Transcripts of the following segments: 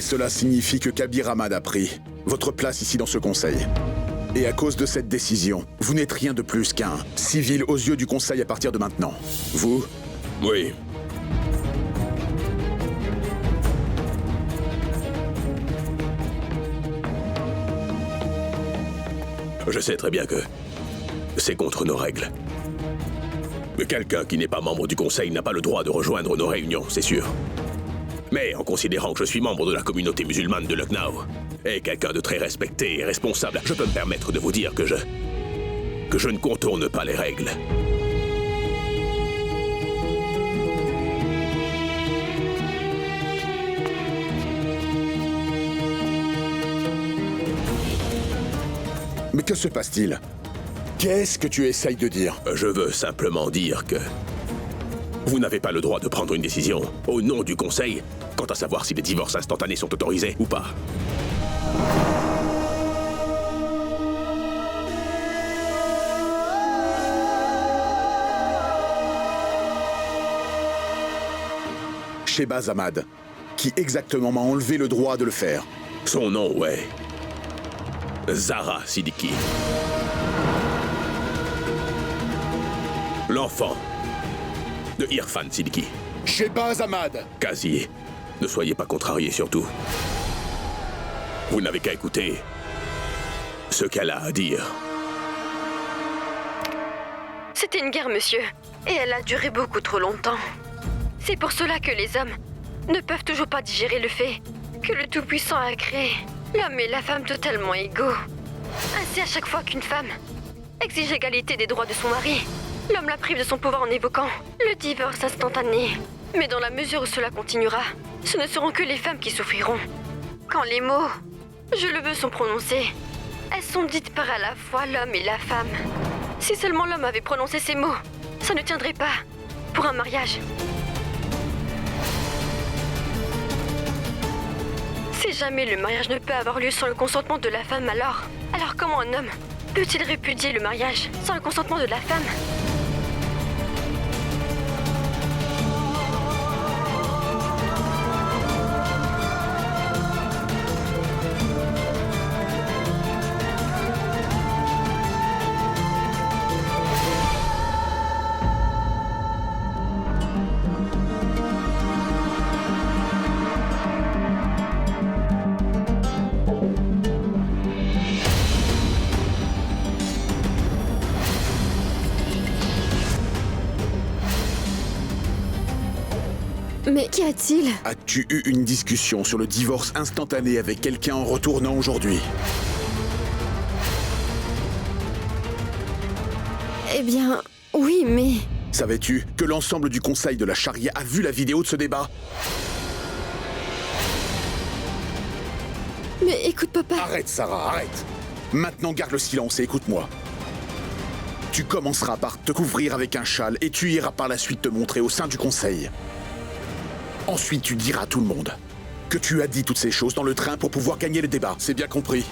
cela signifie que Kabir Ahmad a pris votre place ici dans ce conseil. Et à cause de cette décision, vous n'êtes rien de plus qu'un civil aux yeux du conseil à partir de maintenant. Vous? Oui. Je sais très bien que c'est contre nos règles. Mais quelqu'un qui n'est pas membre du conseil n'a pas le droit de rejoindre nos réunions, c'est sûr. Mais en considérant que je suis membre de la communauté musulmane de Lucknow, et quelqu'un de très respecté et responsable, je peux me permettre de vous dire que je ne contourne pas les règles. Mais que se passe-t-il? Qu'est-ce que tu essayes de dire? Je veux simplement dire que vous n'avez pas le droit de prendre une décision au nom du conseil quant à savoir si les divorces instantanés sont autorisés ou pas. Shehbaz Ahmad, qui exactement m'a enlevé le droit de le faire? Son nom, ouais. Zahra Siddiqui. L'enfant de Irfan Siddiqui. Shehbaz Ahmad! Kazi, ne soyez pas contrarié surtout. Vous n'avez qu'à écouter ce qu'elle a à dire. C'était une guerre, monsieur. Et elle a duré beaucoup trop longtemps. C'est pour cela que les hommes ne peuvent toujours pas digérer le fait que le Tout-Puissant a créé l'homme et la femme totalement égaux. Ainsi, à chaque fois qu'une femme exige l'égalité des droits de son mari, l'homme la prive de son pouvoir en évoquant le divorce instantané. Mais dans la mesure où cela continuera, ce ne seront que les femmes qui souffriront. Quand les mots « je le veux » sont prononcés, elles sont dites par à la fois l'homme et la femme. Si seulement l'homme avait prononcé ces mots, ça ne tiendrait pas pour un mariage. Si jamais le mariage ne peut avoir lieu sans le consentement de la femme, alors comment un homme peut-il répudier le mariage sans le consentement de la femme? Mais qu'y a-t-il? As-tu eu une discussion sur le divorce instantané avec quelqu'un en retournant aujourd'hui? Eh bien, oui, mais... Savais-tu que l'ensemble du conseil de la charia a vu la vidéo de ce débat? Mais écoute, papa... Arrête, Sarah, arrête! Maintenant, garde le silence et écoute-moi. Tu commenceras par te couvrir avec un châle et tu iras par la suite te montrer au sein du conseil. Ensuite, tu diras à tout le monde que tu as dit toutes ces choses dans le train pour pouvoir gagner le débat. C'est bien compris?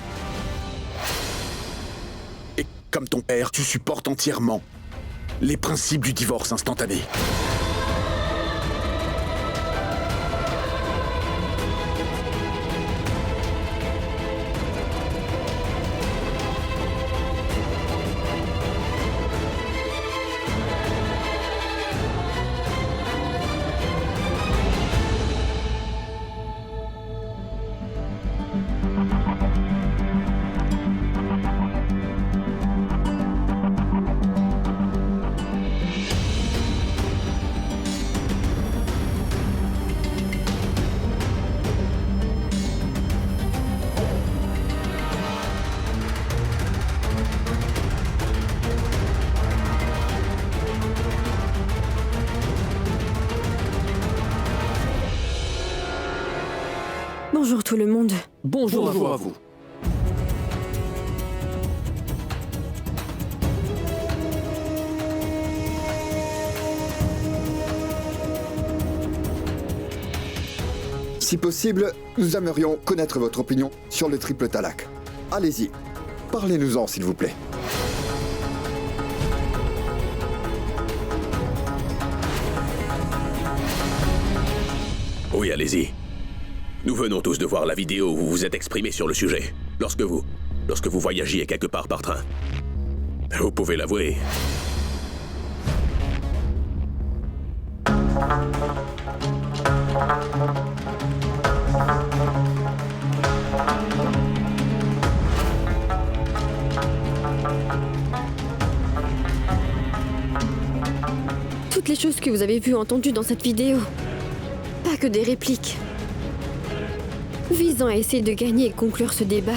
Et comme ton père, tu supportes entièrement les principes du divorce instantané. Bonjour tout le monde. Bonjour à vous. Si possible, nous aimerions connaître votre opinion sur le triple talak. Allez-y, parlez-nous-en s'il vous plaît. Oui, allez-y. Nous venons tous de voir la vidéo où vous vous êtes exprimé sur le sujet. Lorsque vous voyagiez quelque part par train. Vous pouvez l'avouer. Toutes les choses que vous avez vues ou entendues dans cette vidéo, pas que des répliques, visant à essayer de gagner et conclure ce débat.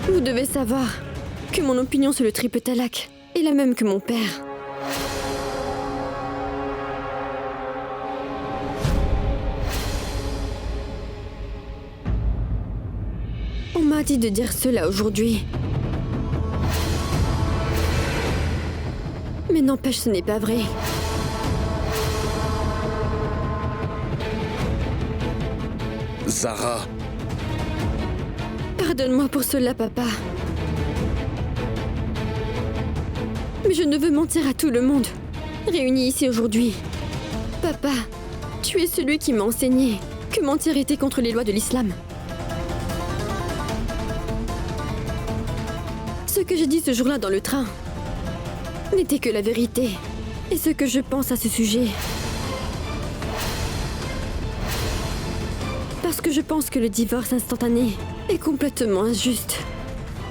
Vous devez savoir que mon opinion sur le triple talak est la même que mon père. On m'a dit de dire cela aujourd'hui. Mais n'empêche, ce n'est pas vrai. Zara, Pardonne-moi pour cela, papa. Mais je ne veux mentir à tout le monde, réunis ici aujourd'hui. Papa, tu es celui qui m'a enseigné que mentir était contre les lois de l'islam. Ce que j'ai dit ce jour-là dans le train n'était que la vérité. Et ce que je pense à ce sujet. Parce que je pense que le divorce instantané est complètement injuste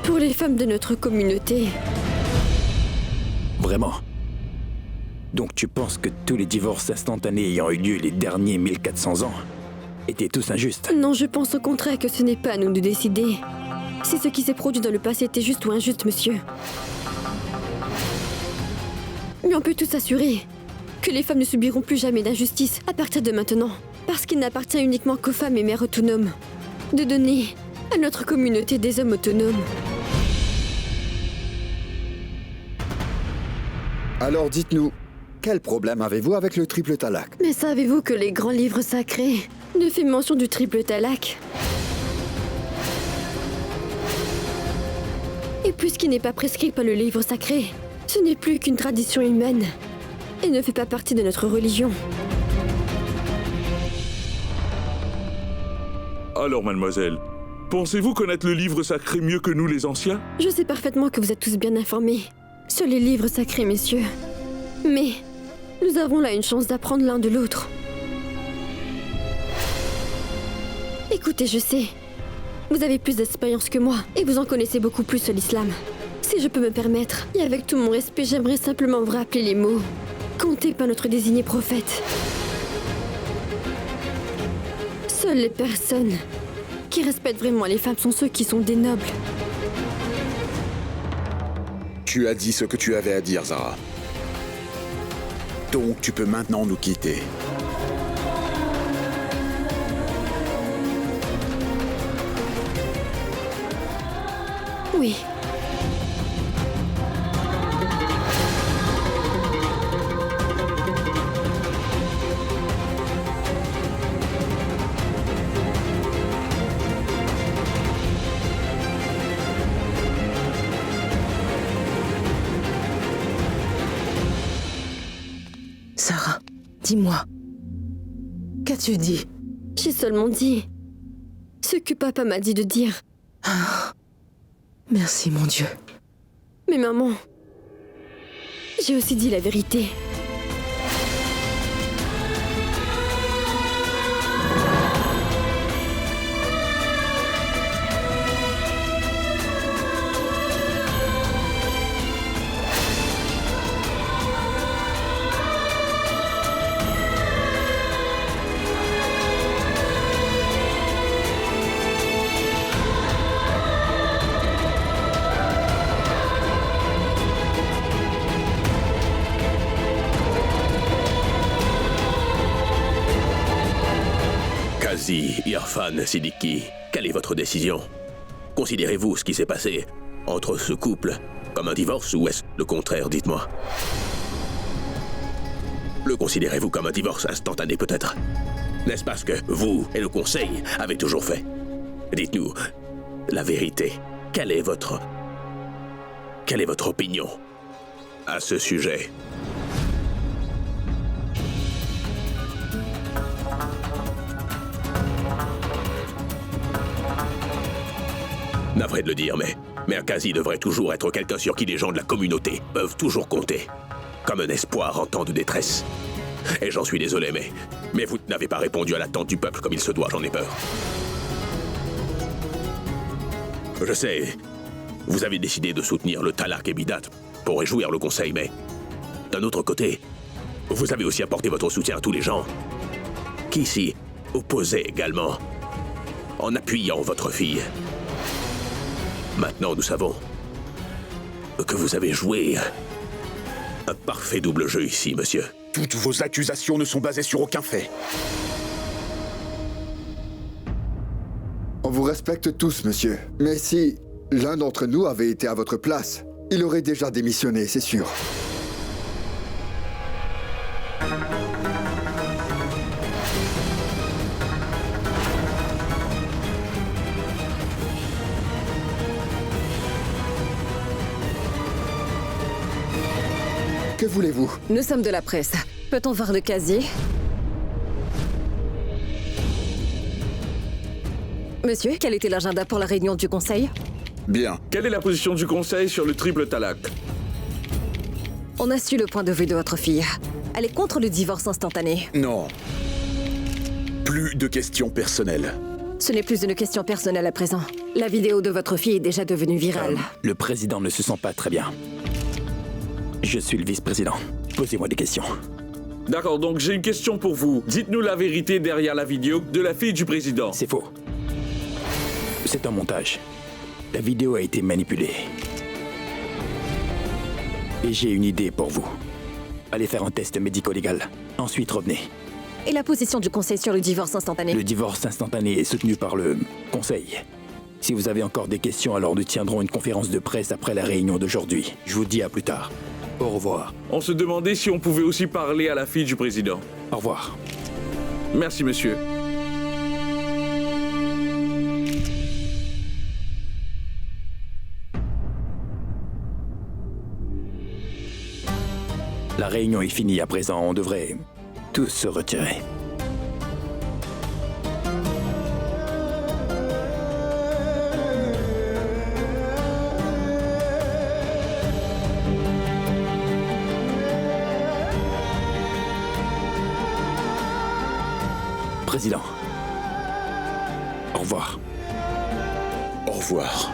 pour les femmes de notre communauté. Vraiment? Donc tu penses que tous les divorces instantanés ayant eu lieu les derniers 1400 ans étaient tous injustes? Non, je pense au contraire que ce n'est pas à nous de décider si ce qui s'est produit dans le passé était juste ou injuste, monsieur. Mais on peut tous s'assurer que les femmes ne subiront plus jamais d'injustice à partir de maintenant. Parce qu'il n'appartient uniquement qu'aux femmes et mères autonomes de donner à notre communauté des hommes autonomes. Alors dites-nous, quel problème avez-vous avec le triple talak? Mais savez-vous que les grands livres sacrés ne font mention du triple talak? Et puisqu'il n'est pas prescrit par le livre sacré, ce n'est plus qu'une tradition humaine et ne fait pas partie de notre religion. Alors, mademoiselle, pensez-vous connaître le livre sacré mieux que nous les anciens? Je sais parfaitement que vous êtes tous bien informés sur les livres sacrés, messieurs. Mais nous avons là une chance d'apprendre l'un de l'autre. Écoutez, je sais, vous avez plus d'expérience que moi et vous en connaissez beaucoup plus sur l'islam. Si je peux me permettre, et avec tout mon respect, j'aimerais simplement vous rappeler les mots comptés par notre désigné prophète. Seules les personnes qui respectent vraiment les femmes sont ceux qui sont des nobles. tu as dit ce que tu avais à dire, Zara. Donc tu peux maintenant nous quitter. Oui. Sarah, dis-moi. Qu'as-tu dit? J'ai seulement dit ce que papa m'a dit de dire. Ah, merci, mon Dieu. Mais maman, j'ai aussi dit la vérité. Kazi, Irfan, Siddiqui, quelle est votre décision? Considérez-vous ce qui s'est passé entre ce couple comme un divorce ou est-ce le contraire, dites-moi? Le considérez-vous comme un divorce instantané peut-être? N'est-ce pas ce que vous et le Conseil avez toujours fait? Dites-nous la vérité. Quelle est votre opinion à ce sujet? Navré de le dire, mais Akazi devrait toujours être quelqu'un sur qui les gens de la communauté peuvent toujours compter. Comme un espoir en temps de détresse. Et j'en suis désolé, mais vous n'avez pas répondu à l'attente du peuple comme il se doit, j'en ai peur. Je sais, vous avez décidé de soutenir le Talak et Bidat pour réjouir le Conseil, mais d'un autre côté, vous avez aussi apporté votre soutien à tous les gens qui s'y opposaient également, en appuyant votre fille. Maintenant, nous savons que vous avez joué un parfait double jeu ici, monsieur. Toutes vos accusations ne sont basées sur aucun fait. On vous respecte tous, monsieur. Mais si l'un d'entre nous avait été à votre place, il aurait déjà démissionné, c'est sûr. Que voulez-vous? Nous sommes de la presse. Peut-on voir le casier? Monsieur, quel était l'agenda pour la réunion du Conseil? Bien. Quelle est la position du Conseil sur le triple talak? On a su le point de vue de votre fille. Elle est contre le divorce instantané. Non. Plus de questions personnelles. Ce n'est plus une question personnelle à présent. La vidéo de votre fille est déjà devenue virale. Le président ne se sent pas très bien. Je suis le vice-président. Posez-moi des questions. D'accord, donc j'ai une question pour vous. Dites-nous la vérité derrière la vidéo de la fille du président. C'est faux. C'est un montage. La vidéo a été manipulée. Et j'ai une idée pour vous. Allez faire un test médico-légal. Ensuite, revenez. Et la position du Conseil sur le divorce instantané? Le divorce instantané est soutenu par le Conseil. Si vous avez encore des questions, alors nous tiendrons une conférence de presse après la réunion d'aujourd'hui. Je vous dis à plus tard. Au revoir. On se demandait si on pouvait aussi parler à la fille du président. Au revoir. Merci, monsieur. La réunion est finie à présent. On devrait tous se retirer. Président. Au revoir. Au revoir.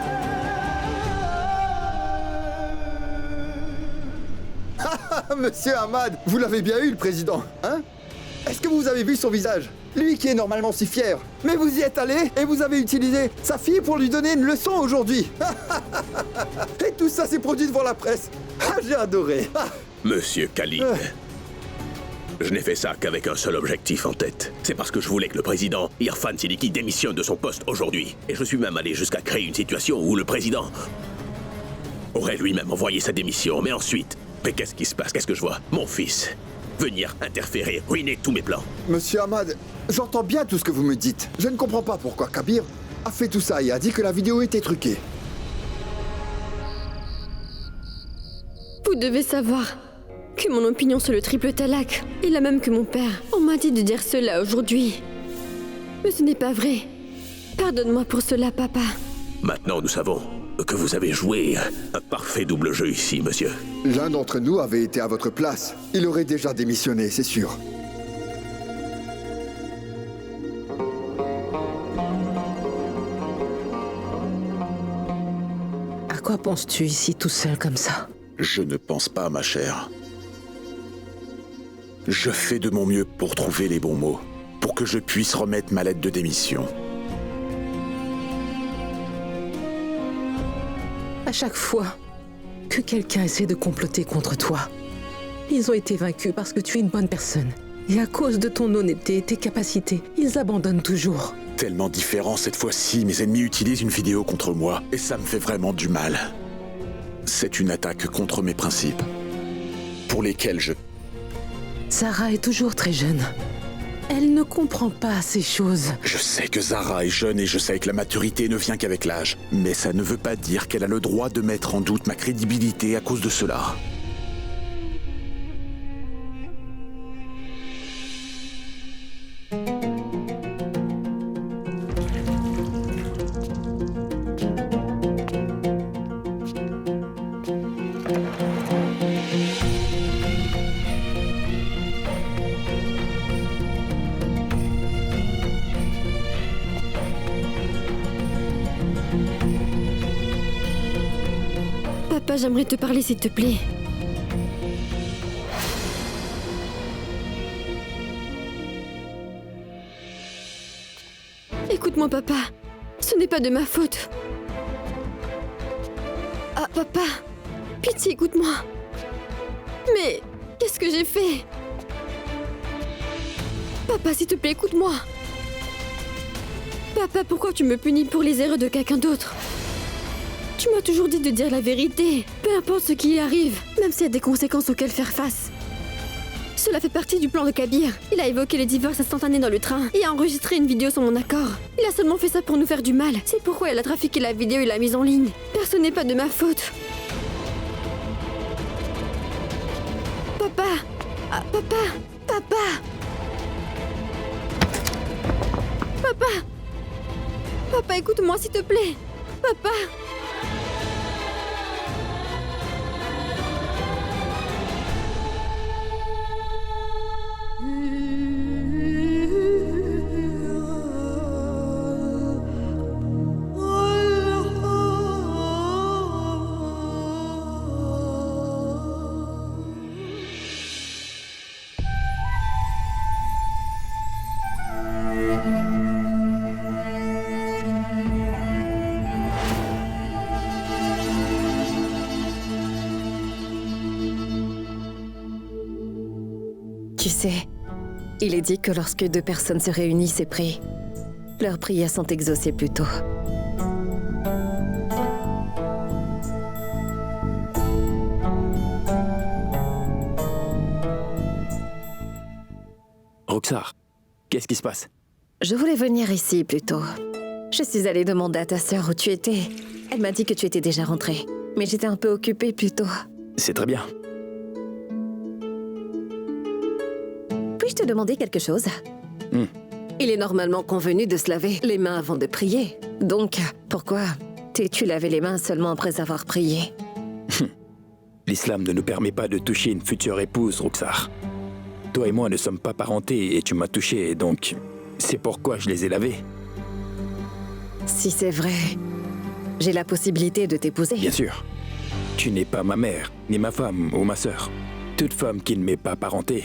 Monsieur Ahmad, vous l'avez bien eu, le président, hein? Est-ce que vous avez vu son visage? Lui qui est normalement si fier. Mais vous y êtes allé et vous avez utilisé sa fille pour lui donner une leçon aujourd'hui. Et tout ça s'est produit devant la presse. Ah, j'ai adoré. Ah. Monsieur Khalid, je n'ai fait ça qu'avec un seul objectif en tête. C'est parce que je voulais que le président Irfan Siddiqui démissionne de son poste aujourd'hui. Et je suis même allé jusqu'à créer une situation où le président aurait lui-même envoyé sa démission. Mais ensuite, qu'est-ce qui se passe? Qu'est-ce que je vois? Mon fils venir interférer, ruiner tous mes plans. Monsieur Ahmad, j'entends bien tout ce que vous me dites. Je ne comprends pas pourquoi Kabir a fait tout ça et a dit que la vidéo était truquée. Vous devez savoir que mon opinion sur le triple talak est la même que mon père. On m'a dit de dire cela aujourd'hui. Mais ce n'est pas vrai. Pardonne-moi pour cela, papa. Maintenant, nous savons que vous avez joué un parfait double jeu ici, monsieur. L'un d'entre nous avait été à votre place. Il aurait déjà démissionné, c'est sûr. À quoi penses-tu ici tout seul comme ça? Je ne pense pas, ma chère. Je fais de mon mieux pour trouver les bons mots, pour que je puisse remettre ma lettre de démission. À chaque fois que quelqu'un essaie de comploter contre toi, ils ont été vaincus parce que tu es une bonne personne. Et à cause de ton honnêteté et tes capacités, ils abandonnent toujours. Tellement différent cette fois-ci, mes ennemis utilisent une vidéo contre moi, et ça me fait vraiment du mal. C'est une attaque contre mes principes, pour lesquels je... Sarah est toujours très jeune. Elle ne comprend pas ces choses. Je sais que Zara est jeune et je sais que la maturité ne vient qu'avec l'âge. Mais ça ne veut pas dire qu'elle a le droit de mettre en doute ma crédibilité à cause de cela. Papa, j'aimerais te parler, s'il te plaît. Écoute-moi, papa. Ce n'est pas de ma faute. Ah, papa. Pitié, écoute-moi. Mais qu'est-ce que j'ai fait? Papa, s'il te plaît, écoute-moi. Papa, pourquoi tu me punis pour les erreurs de quelqu'un d'autre? Tu m'as toujours dit de dire la vérité, peu importe ce qui y arrive, même s'il y a des conséquences auxquelles faire face. Cela fait partie du plan de Kabir. Il a évoqué les divorces instantanés dans le train et a enregistré une vidéo sans mon accord. Il a seulement fait ça pour nous faire du mal. C'est pourquoi il a trafiqué la vidéo et l'a mise en ligne. Personne n'est pas de ma faute. Papa! Ah, papa! Papa! Papa! Papa, écoute-moi, s'il te plaît! Papa! Tu sais, il est dit que lorsque deux personnes se réunissent et prient, leurs prières sont exaucées plus tôt. Roxar, qu'est-ce qui se passe? Je voulais venir ici plus tôt. Je suis allée demander à ta sœur où tu étais. Elle m'a dit que tu étais déjà rentrée, mais j'étais un peu occupée plus tôt. C'est très bien. Puis-je te demander quelque chose? Il est normalement convenu de se laver les mains avant de prier. Donc, pourquoi t'es-tu lavé les mains seulement après avoir prié? L'islam ne nous permet pas de toucher une future épouse, Roxar. Toi et moi ne sommes pas parentés et tu m'as touché, donc c'est pourquoi je les ai lavés. Si c'est vrai, j'ai la possibilité de t'épouser. Bien sûr. Tu n'es pas ma mère, ni ma femme ou ma sœur. Toute femme qui ne m'est pas parentée,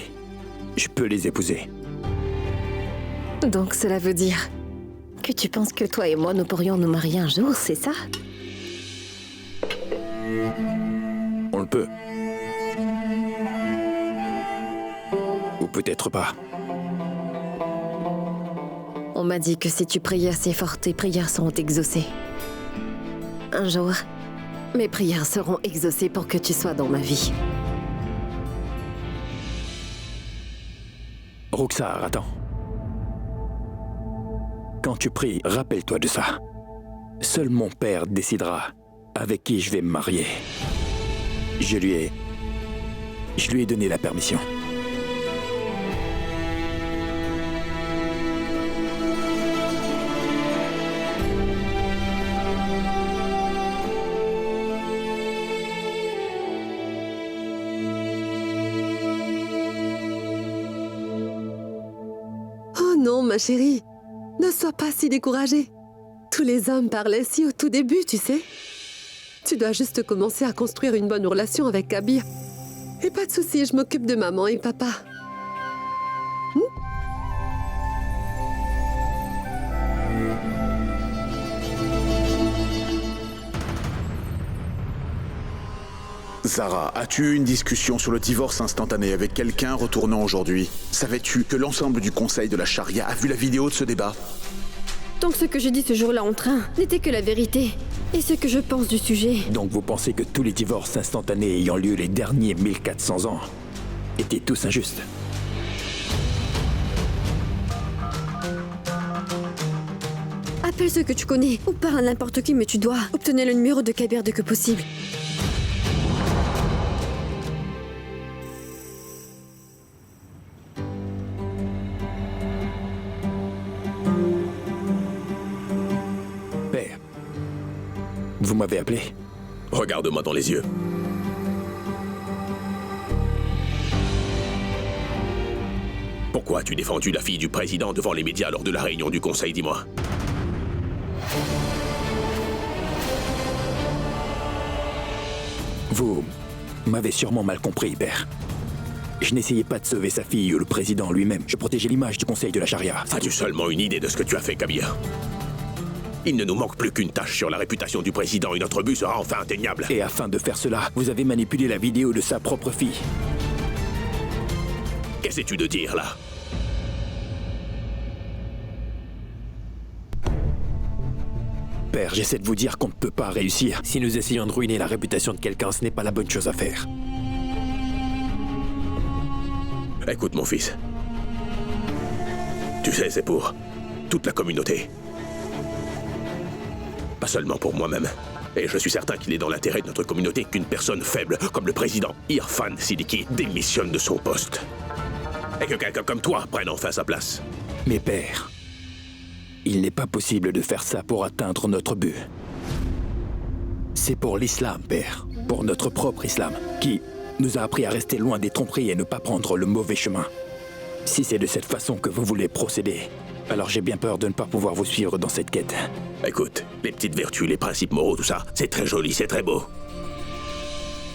je peux les épouser. Donc cela veut dire que tu penses que toi et moi nous pourrions nous marier un jour, c'est ça? On le peut. Ou peut-être pas. On m'a dit que si tu priais assez fort, tes prières seront exaucées. Un jour, mes prières seront exaucées pour que tu sois dans ma vie. Roxar, attends. Quand tu pries, rappelle-toi de ça. Seul mon père décidera avec qui je vais me marier. Je lui ai donné la permission. Oh non, ma chérie. Ne sois pas si découragée. Tous les hommes parlent ainsi au tout début, tu sais. Tu dois juste commencer à construire une bonne relation avec Kabir. Et pas de souci, je m'occupe de maman et papa. Zara, as-tu eu une discussion sur le divorce instantané avec quelqu'un retournant aujourd'hui? Savais-tu que l'ensemble du conseil de la charia a vu la vidéo de ce débat? Donc ce que je dis ce jour-là en train n'était que la vérité. Et ce que je pense du sujet. Donc vous pensez que tous les divorces instantanés ayant lieu les derniers 1400 ans étaient tous injustes? Appelle ceux que tu connais ou parle à n'importe qui, mais tu dois obtenir le numéro de Kabir dès que possible. Père, vous m'avez appelé? Regarde-moi dans les yeux. Pourquoi as-tu défendu la fille du président devant les médias lors de la réunion du conseil, dis-moi? Vous m'avez sûrement mal compris, père. Je n'essayais pas de sauver sa fille ou le président lui-même. Je protégeais l'image du conseil de la charia. As-tu seulement une idée de ce que tu as fait, Kabir? Il ne nous manque plus qu'une tâche sur la réputation du président et notre but sera enfin atteignable. Et afin de faire cela, vous avez manipulé la vidéo de sa propre fille. Qu'essaies-tu de dire, là? Père, j'essaie de vous dire qu'on ne peut pas réussir. Si nous essayons de ruiner la réputation de quelqu'un, ce n'est pas la bonne chose à faire. Écoute, mon fils. Tu sais, c'est pour toute la communauté. Pas seulement pour moi-même. Et je suis certain qu'il est dans l'intérêt de notre communauté qu'une personne faible, comme le président Irfan Siddiqui, démissionne de son poste. Et que quelqu'un comme toi prenne enfin sa place. Mais père, il n'est pas possible de faire ça pour atteindre notre but. C'est pour l'islam, père. Pour notre propre islam, qui nous a appris à rester loin des tromperies et ne pas prendre le mauvais chemin. Si c'est de cette façon que vous voulez procéder, alors j'ai bien peur de ne pas pouvoir vous suivre dans cette quête. Écoute, les petites vertus, les principes moraux, tout ça, c'est très joli, c'est très beau.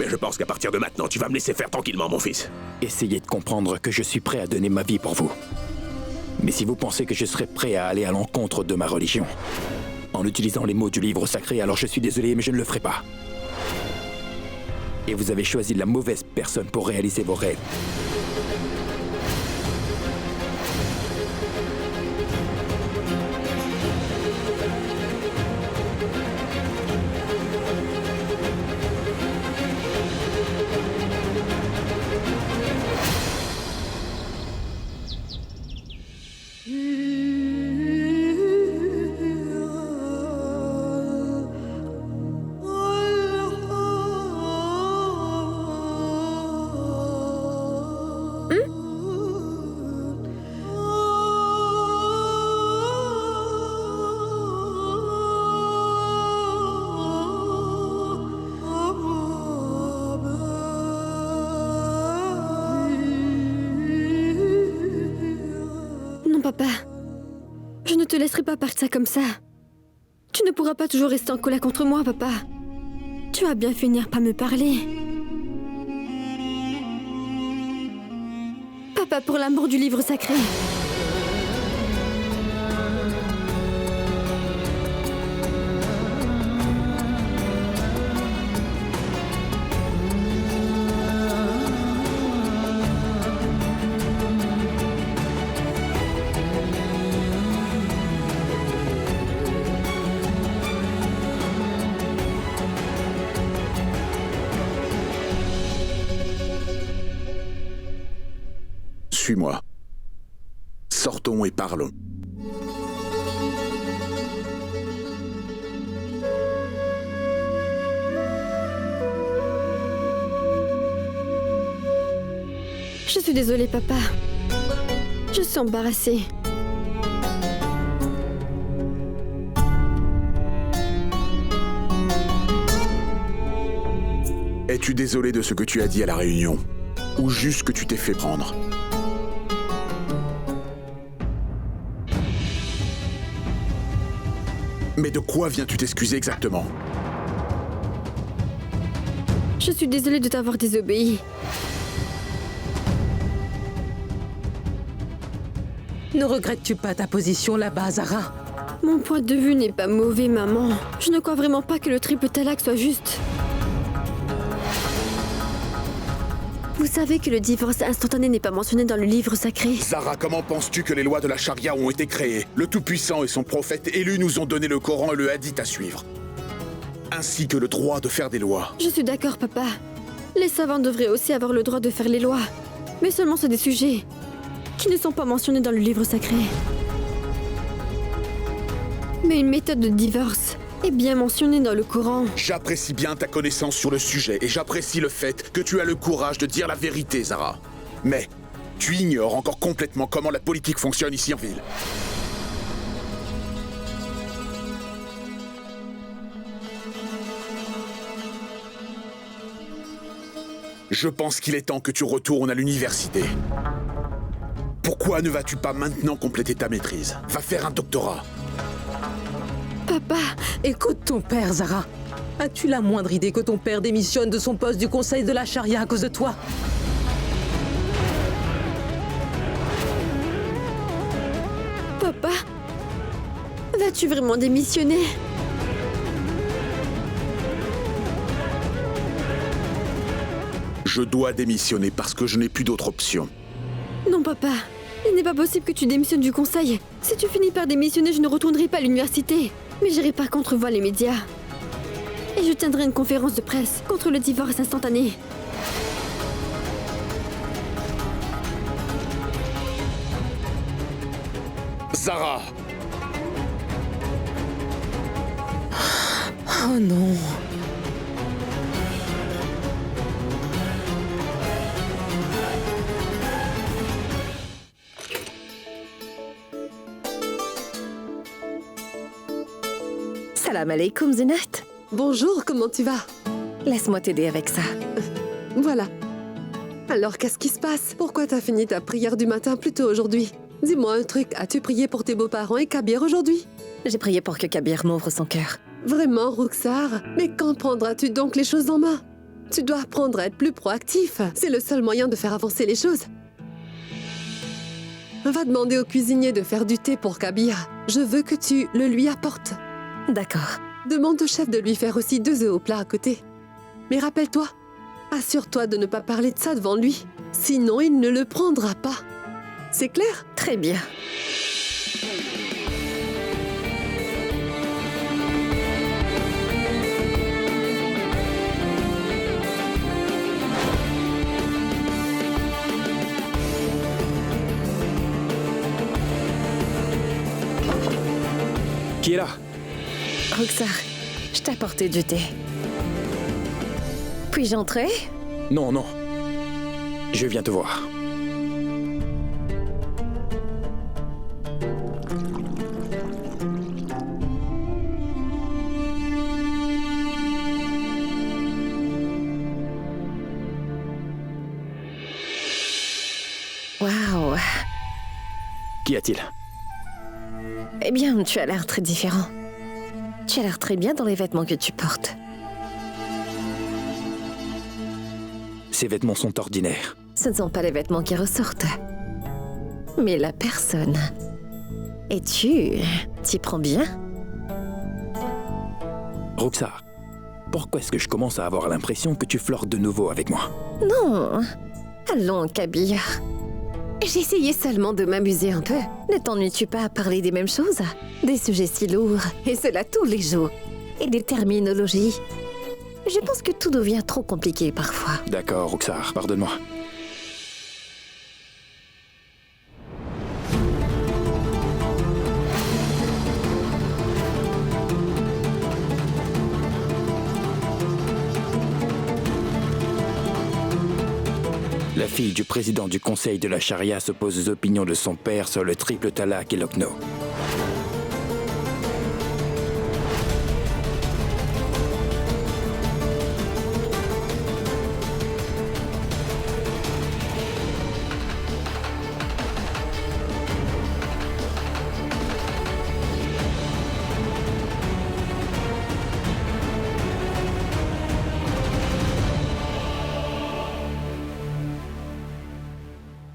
Mais je pense qu'à partir de maintenant, tu vas me laisser faire tranquillement, mon fils. Essayez de comprendre que je suis prêt à donner ma vie pour vous. Mais si vous pensez que je serais prêt à aller à l'encontre de ma religion, en utilisant les mots du livre sacré, alors je suis désolé, mais je ne le ferai pas. Et vous avez choisi la mauvaise personne pour réaliser vos rêves. Papa, je ne te laisserai pas partir comme ça. Tu ne pourras pas toujours rester en colère contre moi, papa. Tu vas bien finir par me parler. Papa, pour l'amour du livre sacré. Suis-moi. Sortons et parlons. Je suis désolée, papa. Je suis embarrassée. Es-tu désolé de ce que tu as dit à la réunion? Ou juste que tu t'es fait prendre? Mais de quoi viens-tu t'excuser exactement? Je suis désolée de t'avoir désobéi. Ne regrettes-tu pas ta position là-bas, Zara? Mon point de vue n'est pas mauvais, maman. Je ne crois vraiment pas que le triple talaq soit juste. Vous savez que le divorce instantané n'est pas mentionné dans le livre sacré. Zara, comment penses-tu que les lois de la charia ont été créées? Le Tout-Puissant et son prophète élu nous ont donné le Coran et le Hadith à suivre. Ainsi que le droit de faire des lois. Je suis d'accord, papa. Les savants devraient aussi avoir le droit de faire les lois. Mais seulement sur des sujets qui ne sont pas mentionnés dans le livre sacré. Mais une méthode de divorce est bien mentionnée dans le Coran. J'apprécie bien ta connaissance sur le sujet et j'apprécie le fait que tu as le courage de dire la vérité, Zara. Mais tu ignores encore complètement comment la politique fonctionne ici en ville. Je pense qu'il est temps que tu retournes à l'université. Pourquoi ne vas-tu pas maintenant compléter ta maîtrise? Va faire un doctorat. Papa, Écoute ton père, Zara. As-tu la moindre idée que ton père démissionne de son poste du conseil de la charia à cause de toi? Papa, vas-tu vraiment démissionner? Je dois démissionner parce que je n'ai plus d'autre option. Non, papa. Il n'est pas possible que tu démissionnes du conseil. Si tu finis par démissionner, je ne retournerai pas à l'université. Mais j'irai par contre voir les médias. Et je tiendrai une conférence de presse contre le divorce instantané. Zara! Oh non. Salam alaikum, Zinat. Bonjour, comment tu vas? Laisse-moi t'aider avec ça. Voilà. Alors, qu'est-ce qui se passe? Pourquoi t'as fini ta prière du matin plus tôt aujourd'hui? Dis-moi un truc, as-tu prié pour tes beaux-parents et Kabir aujourd'hui? J'ai prié pour que Kabir m'ouvre son cœur. Vraiment, Rukhsar? Mais quand prendras-tu donc les choses en main? Tu dois apprendre à être plus proactif. C'est le seul moyen de faire avancer les choses. Va demander au cuisinier de faire du thé pour Kabir. Je veux que tu le lui apportes. D'accord. Demande au chef de lui faire aussi 2 œufs au plat à côté. Mais rappelle-toi, assure-toi de ne pas parler de ça devant lui. Sinon, il ne le prendra pas. C'est clair? Très bien. Qui est là? Rukhsar, je t'ai apporté du thé. Puis-je entrer? Non, non. Je viens te voir. Waouh. Qu'y a-t-il? Eh bien, tu as l'air très différent. Tu as l'air très bien dans les vêtements que tu portes. Ces vêtements sont ordinaires. Ce ne sont pas les vêtements qui ressortent, mais la personne. Et tu t'y prends bien? Rukhsar, pourquoi est-ce que je commence à avoir l'impression que tu flirtes de nouveau avec moi? Non. Allons, Kabir. J'ai essayé seulement de m'amuser un peu. Ne t'ennuies-tu pas à parler des mêmes choses? Des sujets si lourds, et cela tous les jours. Et des terminologies. Je pense que tout devient trop compliqué parfois. D'accord, Rukhsar, pardonne-moi. La fille du président du conseil de la charia s'oppose aux opinions de son père sur le triple talaq et l'okno.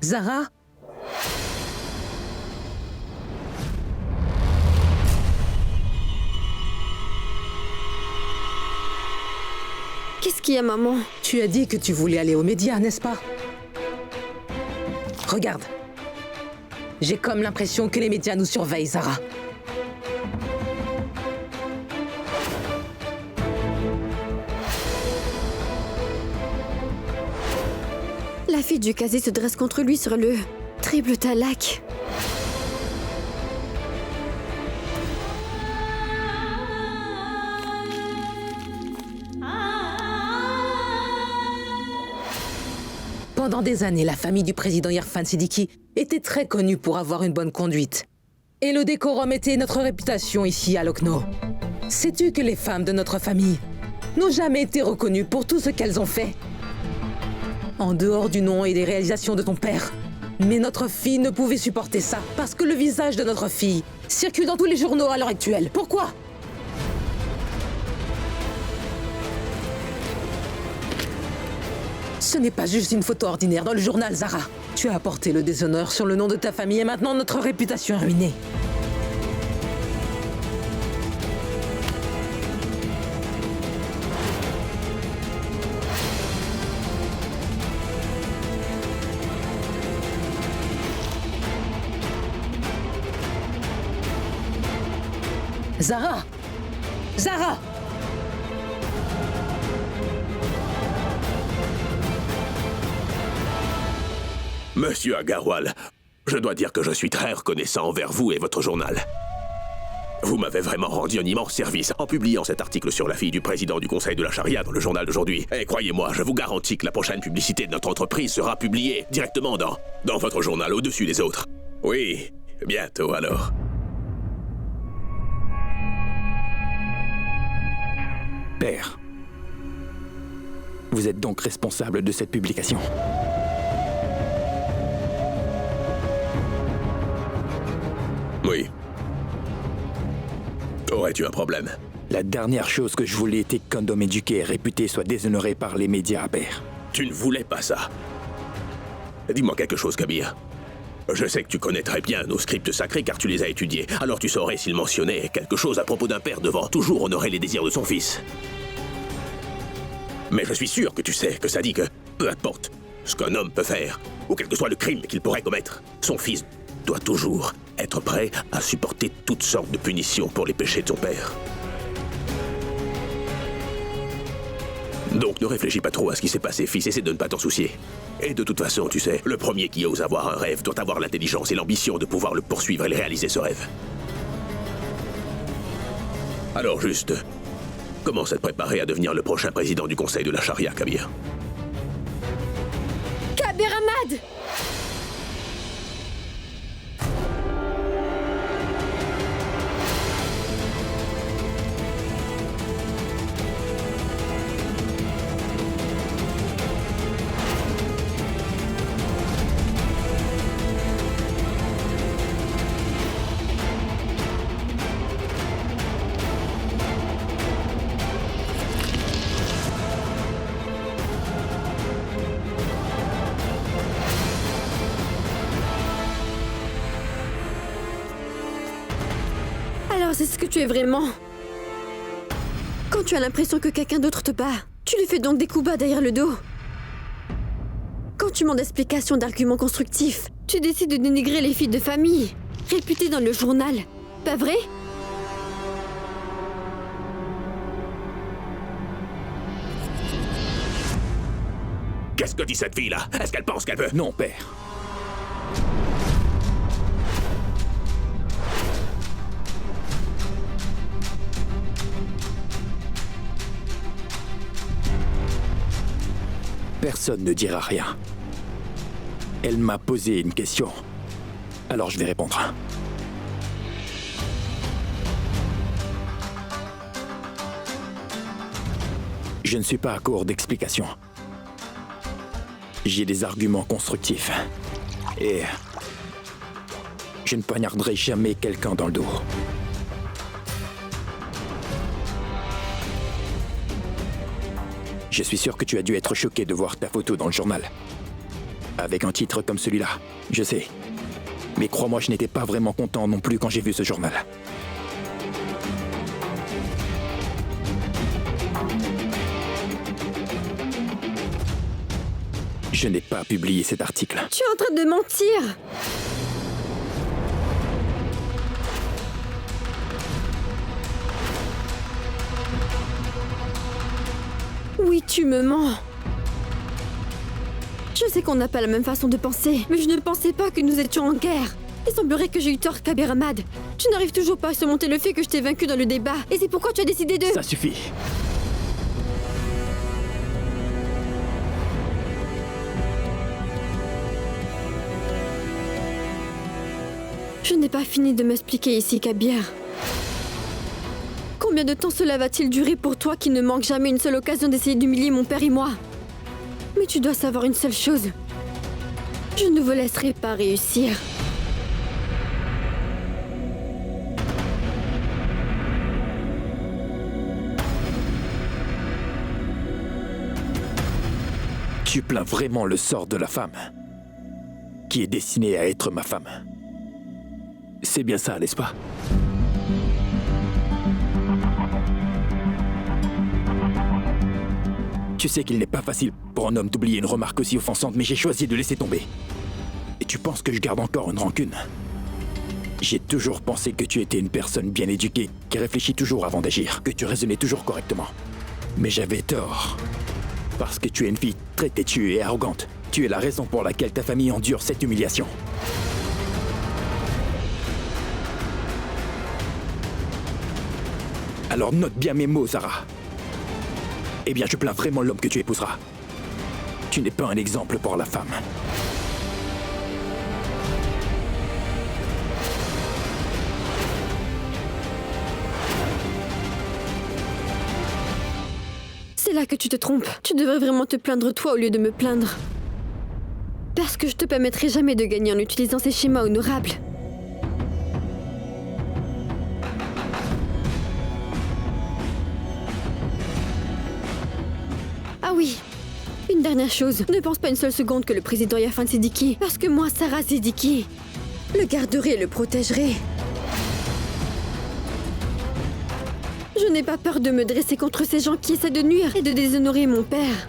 Zara? Qu'est-ce qu'il y a, maman? Tu as dit que tu voulais aller aux médias, n'est-ce pas? Regarde. J'ai comme l'impression que les médias nous surveillent, Zara. La fille du casier se dresse contre lui sur le triple talaq. Pendant des années, la famille du président Irfan Siddiqui était très connue pour avoir une bonne conduite. Et le décorum était notre réputation ici à Lucknow. Sais-tu que les femmes de notre famille n'ont jamais été reconnues pour tout ce qu'elles ont fait? En dehors du nom et des réalisations de ton père. Mais notre fille ne pouvait supporter ça parce que le visage de notre fille circule dans tous les journaux à l'heure actuelle. Pourquoi? Ce n'est pas juste une photo ordinaire dans le journal, Zara. Tu as apporté le déshonneur sur le nom de ta famille et maintenant notre réputation est ruinée. Zara! Zara! Monsieur Agarwal, je dois dire que je suis très reconnaissant envers vous et votre journal. Vous m'avez vraiment rendu un immense service en publiant cet article sur la fille du président du Conseil de la Charia dans le journal d'aujourd'hui. Et croyez-moi, je vous garantis que la prochaine publicité de notre entreprise sera publiée directement dans votre journal au-dessus des autres. Oui, bientôt alors. Père, vous êtes donc responsable de cette publication. Oui. Aurais-tu un problème? La dernière chose que je voulais était qu'un homme éduqué et réputé soit déshonoré par les médias, père. Tu ne voulais pas ça. Dis-moi quelque chose, Kabir. Je sais que tu connais très bien nos scripts sacrés car tu les as étudiés. Alors tu saurais s'il mentionnait quelque chose à propos d'un père devant toujours honorer les désirs de son fils. Mais je suis sûr que tu sais que ça dit que, peu importe ce qu'un homme peut faire, ou quel que soit le crime qu'il pourrait commettre, son fils doit toujours être prêt à supporter toutes sortes de punitions pour les péchés de son père. Donc ne réfléchis pas trop à ce qui s'est passé, fils, essaie de ne pas t'en soucier. Et de toute façon, tu sais, le premier qui ose avoir un rêve doit avoir l'intelligence et l'ambition de pouvoir le poursuivre et le réaliser ce rêve. Alors juste, commence à te préparer à devenir le prochain président du Conseil de la Charia, Kabir. Kabir Ahmad! Alors c'est ce que tu es vraiment. Quand tu as l'impression que quelqu'un d'autre te bat, tu lui fais donc des coups bas derrière le dos. Quand tu manques d'explications, d'arguments constructifs, tu décides de dénigrer les filles de famille, réputées dans le journal. Pas vrai? Qu'est-ce que dit cette fille-là? Est-ce qu'elle pense qu'elle peut? Non, père. Personne ne dira rien. Elle m'a posé une question. Alors je vais répondre. Je ne suis pas à court d'explications. J'ai des arguments constructifs. Et je ne poignarderai jamais quelqu'un dans le dos. Je suis sûr que tu as dû être choqué de voir ta photo dans le journal. Avec un titre comme celui-là, je sais. Mais crois-moi, je n'étais pas vraiment content non plus quand j'ai vu ce journal. Je n'ai pas publié cet article. Tu es en train de mentir! Oui, tu me mens. Je sais qu'on n'a pas la même façon de penser, mais je ne pensais pas que nous étions en guerre. Il semblerait que j'ai eu tort, Kabir Ahmad. Tu n'arrives toujours pas à surmonter le fait que je t'ai vaincu dans le débat, et c'est pourquoi tu as décidé de... Ça suffit. Je n'ai pas fini de m'expliquer ici, Kabir. Combien de temps cela va-t-il durer pour toi qui ne manque jamais une seule occasion d'essayer d'humilier mon père et moi? Mais tu dois savoir une seule chose. Je ne vous laisserai pas réussir. Tu plains vraiment le sort de la femme qui est destinée à être ma femme. C'est bien ça, n'est-ce pas? Tu sais qu'il n'est pas facile pour un homme d'oublier une remarque aussi offensante, mais j'ai choisi de laisser tomber. Et tu penses que je garde encore une rancune? J'ai toujours pensé que tu étais une personne bien éduquée, qui réfléchit toujours avant d'agir, que tu raisonnais toujours correctement. Mais j'avais tort. Parce que tu es une fille très têtue et arrogante. Tu es la raison pour laquelle ta famille endure cette humiliation. Alors note bien mes mots, Zara. Eh bien, je plains vraiment l'homme que tu épouseras. Tu n'es pas un exemple pour la femme. C'est là que tu te trompes. Tu devrais vraiment te plaindre toi au lieu de me plaindre. Parce que je te permettrai jamais de gagner en utilisant ces schémas honorables. Ah oui, une dernière chose. Ne pense pas une seule seconde que le président Irfan Siddiqui, parce que moi, Sarah Siddiqui, le garderai et le protégerai. Je n'ai pas peur de me dresser contre ces gens qui essaient de nuire et de déshonorer mon père.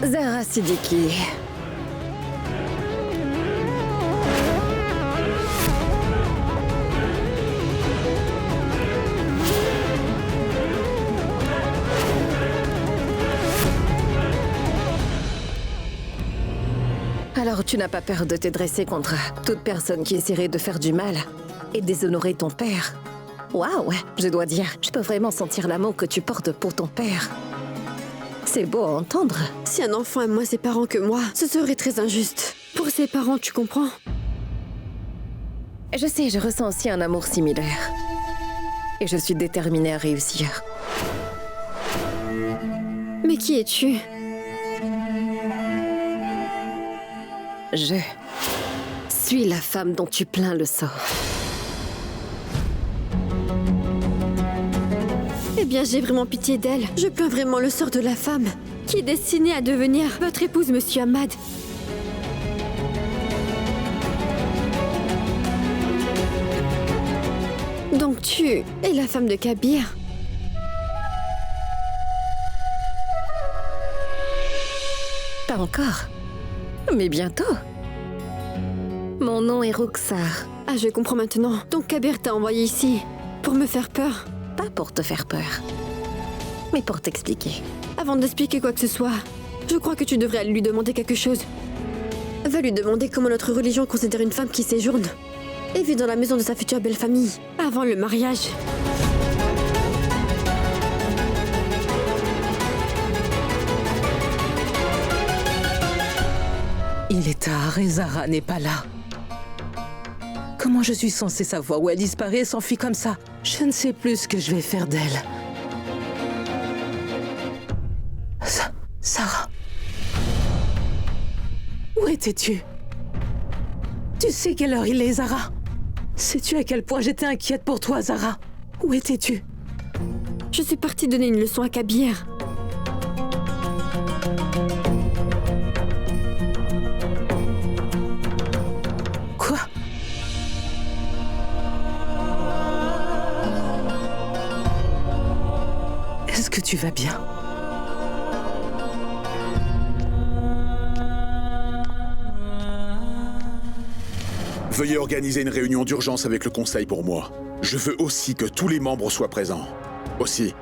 Zara Siddiqui. Alors tu n'as pas peur de te dresser contre toute personne qui essaierait de faire du mal et déshonorer ton père. Waouh, je dois dire, je peux vraiment sentir l'amour que tu portes pour ton père. C'est beau à entendre. Si un enfant aime moins ses parents que moi, ce serait très injuste. Pour ses parents, tu comprends? Je sais, je ressens aussi un amour similaire. Et je suis déterminée à réussir. Mais qui es-tu? Je suis la femme dont tu plains le sort. Eh bien, j'ai vraiment pitié d'elle. Je plains vraiment le sort de la femme qui est destinée à devenir votre épouse, Monsieur Ahmad. Donc tu es la femme de Kabir. Pas encore, mais bientôt. Mon nom est Ruxar. Ah, je comprends maintenant. Donc Kabir t'a envoyé ici pour me faire peur. Pas pour te faire peur, mais pour t'expliquer. Avant d'expliquer quoi que ce soit, je crois que tu devrais aller lui demander quelque chose. Va lui demander comment notre religion considère une femme qui séjourne et vit dans la maison de sa future belle famille, avant le mariage. Il est tard et Zara n'est pas là. Comment je suis censée savoir où elle disparaît et s'enfuit comme ça? Je ne sais plus ce que je vais faire d'elle. Sarah. Où étais-tu? Tu sais quelle heure il est, Zara? Sais-tu à quel point j'étais inquiète pour toi, Zara? Où étais-tu? Je suis partie donner une leçon à Kabir. Quoi? Est-ce que tu vas bien? Veuillez organiser une réunion d'urgence avec le conseil pour moi. Je veux aussi que tous les membres soient présents. Aussi.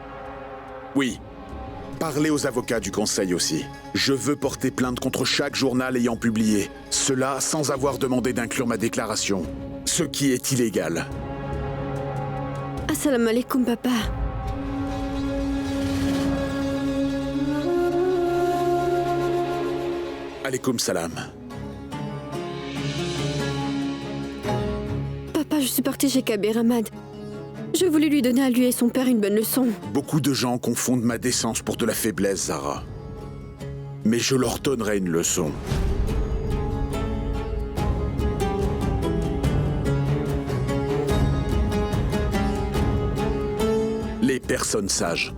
Oui. Parlez aux avocats du conseil aussi. Je veux porter plainte contre chaque journal ayant publié. Cela sans avoir demandé d'inclure ma déclaration. Ce qui est illégal. Assalamu alaikum, papa. Alaikum salam. Papa, je suis partie chez Kabir Ahmad. Je voulais lui donner à lui et son père une bonne leçon. Beaucoup de gens confondent ma décence pour de la faiblesse, Zara. Mais je leur donnerai une leçon. Les personnes sages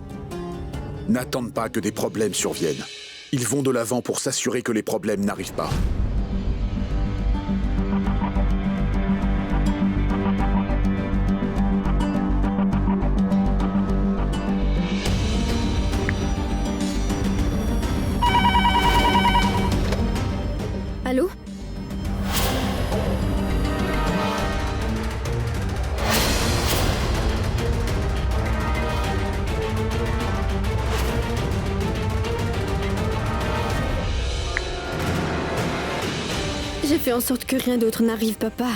n'attendent pas que des problèmes surviennent. Ils vont de l'avant pour s'assurer que les problèmes n'arrivent pas. Allô? J'ai fait en sorte que rien d'autre n'arrive, papa.